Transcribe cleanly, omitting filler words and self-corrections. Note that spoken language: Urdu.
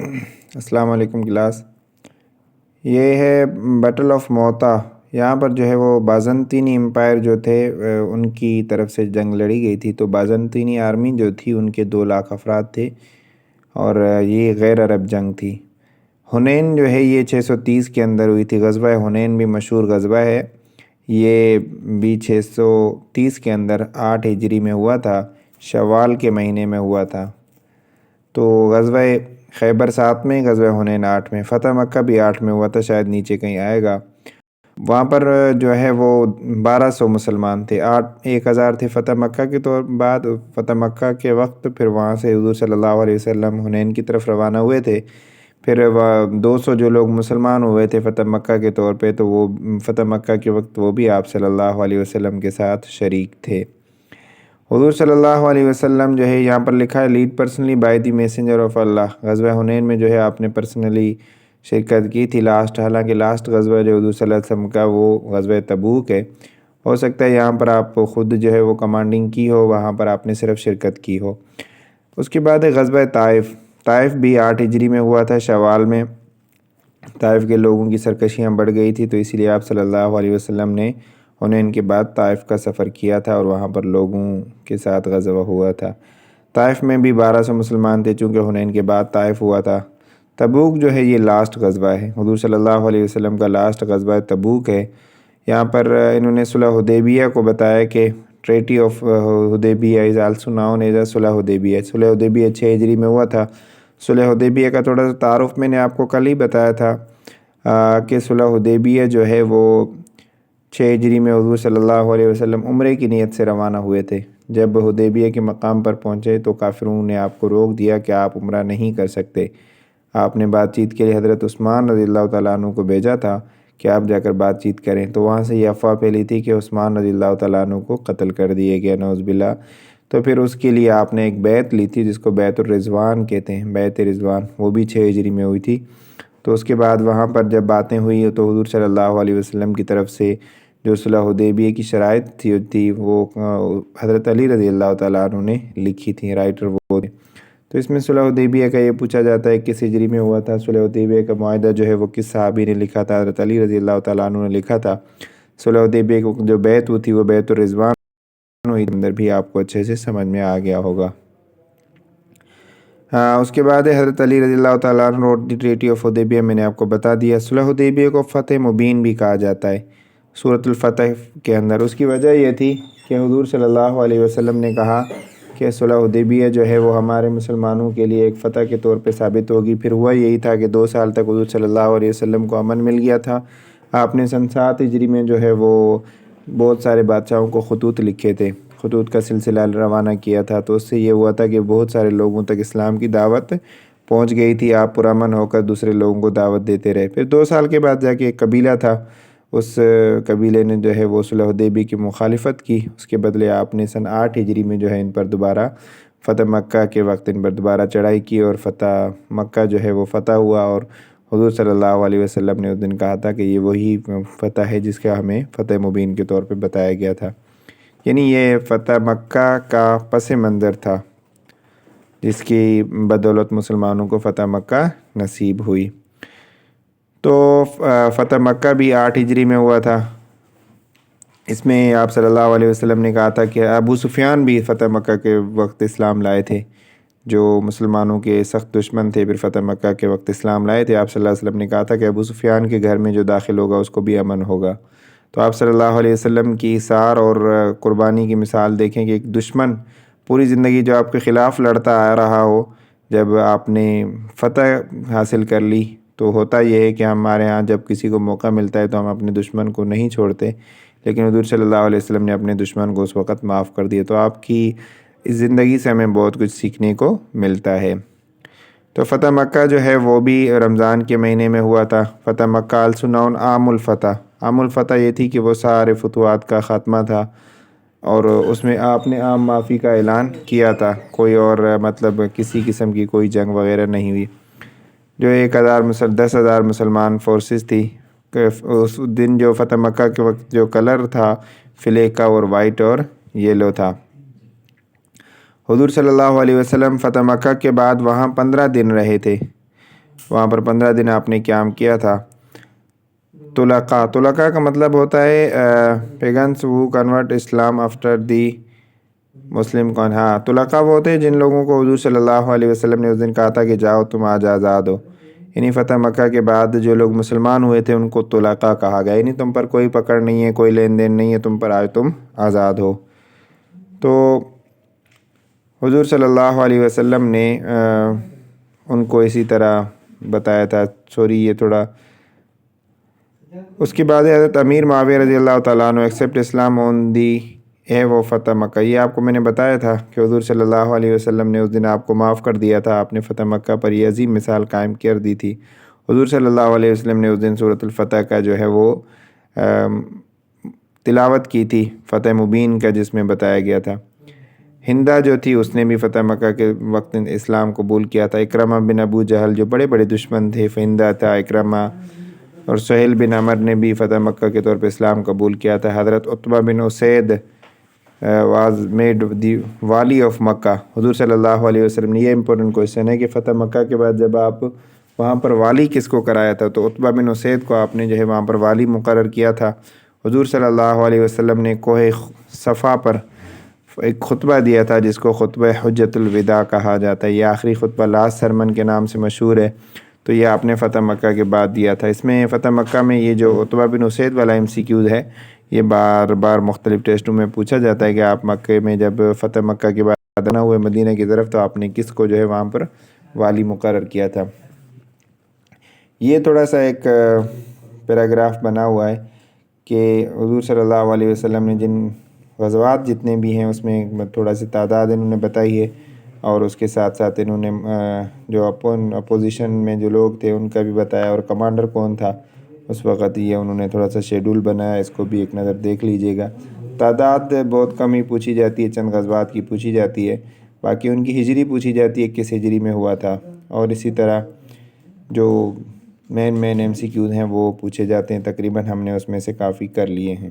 السلام علیکم کلاس۔ یہ ہے بیٹل آف موتا۔ یہاں پر جو ہے وہ بازنطینی امپائر جو تھے ان کی طرف سے جنگ لڑی گئی تھی۔ تو بازنطینی آرمی جو تھی ان کے 2 لاکھ افراد تھے اور یہ غیر عرب جنگ تھی۔ حنین جو ہے یہ 630 کے اندر ہوئی تھی۔ غزوہ حنین بھی مشہور غزوہ ہے، یہ بھی 630 کے اندر 8 ہجری میں ہوا تھا، شوال کے مہینے میں ہوا تھا۔ تو غزوہ خیبر 7 میں، غزوہ حنین 8 میں، فتح مکہ بھی 8 میں ہوا تھا، شاید نیچے کہیں آئے گا۔ وہاں پر جو ہے وہ 1200 مسلمان تھے، 1000 تھے فتح مکہ کے طور بعد فتح مکہ کے وقت۔ پھر وہاں سے حضور صلی اللہ علیہ وسلم حنین کی طرف روانہ ہوئے تھے۔ پھر 200 جو لوگ مسلمان ہوئے تھے فتح مکہ کے طور پہ، تو وہ فتح مکہ کے وقت وہ بھی آپ صلی اللہ علیہ وسلم کے ساتھ شریک تھے۔ حضور صلی اللہ علیہ وسلم جو ہے یہاں پر لکھا ہے led personally by the messenger of Allah. غزوہ حنین میں جو ہے آپ نے پرسنلی شرکت کی تھی لاسٹ، حالانکہ لاسٹ غزوہ جو حضور صلی اللہ علیہ وسلم کا وہ غزوہ تبوک ہے۔ ہو سکتا ہے یہاں پر آپ خود جو ہے وہ کمانڈنگ کی ہو، وہاں پر آپ نے صرف شرکت کی ہو۔ اس کے بعد ہے غزوہ طائف۔ طائف بھی 8 ہجری میں ہوا تھا، شوال میں۔ طائف کے لوگوں کی سرکشیاں بڑھ گئی تھی، تو اسی لیے آپ صلی اللہ علیہ وسلم نے حنین کے بعد طائف کا سفر کیا تھا اور وہاں پر لوگوں کے ساتھ غزوہ ہوا تھا۔ طائف میں بھی 1200 مسلمان تھے، چونکہ حنین کے بعد طائف ہوا تھا۔ تبوک جو ہے یہ لاسٹ غزوہ ہے، حضور صلی اللہ علیہ وسلم کا لاسٹ غزوہ تبوک ہے۔ یہاں پر انہوں نے صلح حدیبیہ کو بتایا کہ treaty of Hudaibiyah is also known as صلح حدیبیہ۔ صلح حدیبیہ 6 ہجری میں ہوا تھا۔ صلح حدیبیہ کا تھوڑا سا تعارف میں نے آپ کو کل ہی بتایا تھا کہ صلح حدیبیہ جو ہے وہ 6 ہجری میں حضور صلی اللہ علیہ وسلم عمرے کی نیت سے روانہ ہوئے تھے۔ جب حدیبیہ کے مقام پر پہنچے تو کافروں نے آپ کو روک دیا کہ آپ عمرہ نہیں کر سکتے۔ آپ نے بات چیت کے لیے حضرت عثمان رضی اللہ تعالیٰ عنہ کو بھیجا تھا کہ آپ جا کر بات چیت کریں، تو وہاں سے یہ افواہ پھیلی تھی کہ عثمان رضی اللہ تعالیٰ عنہ کو قتل کر دیے گئے، نعوذ باللہ۔ تو پھر اس کے لیے آپ نے ایک بیعت لی تھی جس کو بیعت الرضوان کہتے ہیں، بیعت رضوان، وہ بھی 6 ہجری میں ہوئی تھی۔ تو اس کے بعد وہاں پر جب باتیں ہوئی تو حضور صلی اللہ علیہ وسلم کی طرف سے جو صلح حدیبیہ کی شرائط تھی وہ حضرت علی رضی اللہ تعالیٰ عنہ نے لکھی تھی، رائٹر وہ تھے۔ تو اس میں صلح حدیبیہ کا یہ پوچھا جاتا ہے کس ہجری میں ہوا تھا۔ صلح حدیبیہ کا معاہدہ جو ہے وہ کس صحابی نے لکھا تھا؟ حضرت علی رضی اللہ تعالیٰ عنہ نے لکھا تھا۔ صلح حدیبیہ کو جو بیعت ہوئی تھی وہ بیعت الرضوان ہوئی، اندر بھی آپ کو اچھے سے سمجھ میں آ گیا ہوگا۔ اس کے بعد حضرت علی رضی اللہ تعالیٰ عنہ روٹ دی ٹریٹی آف حدیبیہ، میں نے آپ کو بتا دیا۔ صلح حدیبیہ کو فتح مبین بھی کہا جاتا ہے سورۃ الفتح کے اندر۔ اس کی وجہ یہ تھی کہ حضور صلی اللہ علیہ وسلم نے کہا کہ صلح حدیبیہ جو ہے وہ ہمارے مسلمانوں کے لیے ایک فتح کے طور پہ ثابت ہوگی۔ پھر ہوا یہی تھا کہ 2 سال تک حضور صلی اللہ علیہ وسلم کو امن مل گیا تھا۔ آپ نے سن 7 ہجری میں جو ہے وہ بہت سارے بادشاہوں کو خطوط لکھے تھے، خطوط کا سلسلہ روانہ کیا تھا، تو اس سے یہ ہوا تھا کہ بہت سارے لوگوں تک اسلام کی دعوت پہنچ گئی تھی۔ آپ پرامن ہو کر دوسرے لوگوں کو دعوت دیتے رہے۔ پھر 2 سال کے بعد جا کے ایک قبیلہ تھا، اس قبیلے نے جو ہے وہ صلح حدیبیہ کی مخالفت کی۔ اس کے بدلے آپ نے سن 8 ہجری میں جو ہے ان پر دوبارہ فتح مکہ کے وقت ان پر دوبارہ چڑھائی کی اور فتح مکہ جو ہے وہ فتح ہوا۔ اور حضور صلی اللہ علیہ وسلم نے اس دن کہا تھا کہ یہ وہی فتح ہے جس کا ہمیں فتح مبین کے طور پہ بتایا گیا تھا، یعنی یہ فتح مکہ کا پس منظر تھا جس کی بدولت مسلمانوں کو فتح مکہ نصیب ہوئی۔ تو فتح مکہ بھی 8 ہجری میں ہوا تھا۔ اس میں آپ صلی اللہ علیہ وسلم نے کہا تھا کہ ابو سفیان بھی فتح مکہ کے وقت اسلام لائے تھے، جو مسلمانوں کے سخت دشمن تھے، پھر فتح مکہ کے وقت اسلام لائے تھے۔ آپ صلی اللہ علیہ وسلم نے کہا تھا کہ ابو سفیان کے گھر میں جو داخل ہوگا اس کو بھی امن ہوگا۔ تو آپ صلی اللہ علیہ وسلم کی ایثار اور قربانی کی مثال دیکھیں کہ ایک دشمن پوری زندگی جو آپ کے خلاف لڑتا آ رہا ہو، جب آپ نے فتح حاصل کر لی تو ہوتا یہ ہے کہ ہمارے ہاں جب کسی کو موقع ملتا ہے تو ہم اپنے دشمن کو نہیں چھوڑتے، لیکن حضور صلی اللہ علیہ وسلم نے اپنے دشمن کو اس وقت معاف کر دیا۔ تو آپ کی اس زندگی سے ہمیں بہت کچھ سیکھنے کو ملتا ہے۔ تو فتح مکہ جو ہے وہ بھی رمضان کے مہینے میں ہوا تھا۔ فتح مکہ آلسو ناؤن عام الفتح۔ عام الفتح یہ تھی کہ وہ سارے فتوحات کا خاتمہ تھا اور اس میں آپ نے عام معافی کا اعلان کیا تھا، کوئی اور مطلب کسی قسم کی کوئی جنگ وغیرہ نہیں ہوئی۔ جو 10,000 مسلمان فورسز تھی، اس دن جو فتح مکہ کے وقت جو کلر تھا فلیگ کا اور وائٹ اور یلو تھا۔ حضور صلی اللہ علیہ وسلم فتح مکہ کے بعد وہاں 15 دن رہے تھے۔ وہاں پر 15 دن آپ نے قیام کیا تھا۔ طلقاء کا مطلب ہوتا ہے pagans who convert Islam after دی مسلم کون؟ ہاں، طلقاء وہ ہوتے ہیں جن لوگوں کو حضور صلی اللہ علیہ وسلم نے اس دن کہا تھا کہ جاؤ تم آج آزاد ہو، یعنی فتح مکہ کے بعد جو لوگ مسلمان ہوئے تھے ان کو طلقاء کہا گیا، یعنی تم پر کوئی پکڑ نہیں ہے، کوئی لین دین نہیں ہے، تم پر آج تم آزاد ہو۔ تو حضور صلی اللہ علیہ وسلم نے ان کو اسی طرح بتایا تھا۔ یہ تھوڑا اس کے بعد حضرت امیر معاویہ رضی اللہ تعالیٰ عنہ ایکسیپٹ اسلام آن دی وہ فتح مکہ۔ یہ آپ کو میں نے بتایا تھا کہ حضور صلی اللہ علیہ وسلم نے اس دن آپ کو معاف کر دیا تھا، آپ نے فتح مکہ پر یہ عظیم مثال قائم کر دی تھی۔ حضور صلی اللہ علیہ وسلم نے اس دن سورۃ الفتح کا جو ہے وہ تلاوت کی تھی، فتح مبین کا، جس میں بتایا گیا تھا۔ ہندہ جو تھی اس نے بھی فتح مکہ کے وقت اسلام قبول کیا تھا۔ اکرمہ بن ابو جہل جو بڑے بڑے دشمن تھے، ہندہ تھا، اکرمہ، اور سہیل بن عمر نے بھی فتح مکہ کے طور پہ اسلام قبول کیا تھا۔ حضرت عتبہ بن اسید واز میڈ دی والی آف مکہ۔ حضور صلی اللہ علیہ وسلم نے، یہ امپورٹنٹ کوئسچن ہے کہ فتح مکہ کے بعد جب آپ وہاں پر والی کس کو کرایا تھا، تو عتبہ بن اسید کو آپ نے جو ہے وہاں پر والی مقرر کیا تھا۔ حضور صلی اللہ علیہ وسلم نے کوہ صفا پر ایک خطبہ دیا تھا جس کو خطبہ حجۃ الوداع کہا جاتا ہے، یہ آخری خطبہ لاسٹ سرمن کے نام سے مشہور ہے، تو یہ آپ نے فتح مکہ کے بعد دیا تھا۔ اس میں فتح مکہ میں یہ جو عتبہ بن اسید والا MCQ ہے، یہ بار بار مختلف ٹیسٹوں میں پوچھا جاتا ہے کہ آپ مکہ میں جب فتح مکہ کے بعد نہ ہوئے مدینہ کی طرف، تو آپ نے کس کو جو ہے وہاں پر والی مقرر کیا تھا۔ یہ تھوڑا سا ایک پیراگراف بنا ہوا ہے کہ حضور صلی اللہ علیہ وسلم نے جن غزوات جتنے بھی ہیں اس میں تھوڑا سی تعداد انہوں نے بتائی ہے، اور اس کے ساتھ ساتھ انہوں نے جو اپوزیشن میں جو لوگ تھے ان کا بھی بتایا، اور کمانڈر کون تھا اس وقت، یہ انہوں نے تھوڑا سا شیڈول بنایا، اس کو بھی ایک نظر دیکھ لیجئے گا۔ تعداد بہت کم ہی پوچھی جاتی ہے، چند غزوات کی پوچھی جاتی ہے، باقی ان کی ہجری پوچھی جاتی ہے، کس ہجری میں ہوا تھا، اور اسی طرح جو مین MCQs ہیں وہ پوچھے جاتے ہیں۔ تقریباً ہم نے اس میں سے کافی کر لیے ہیں۔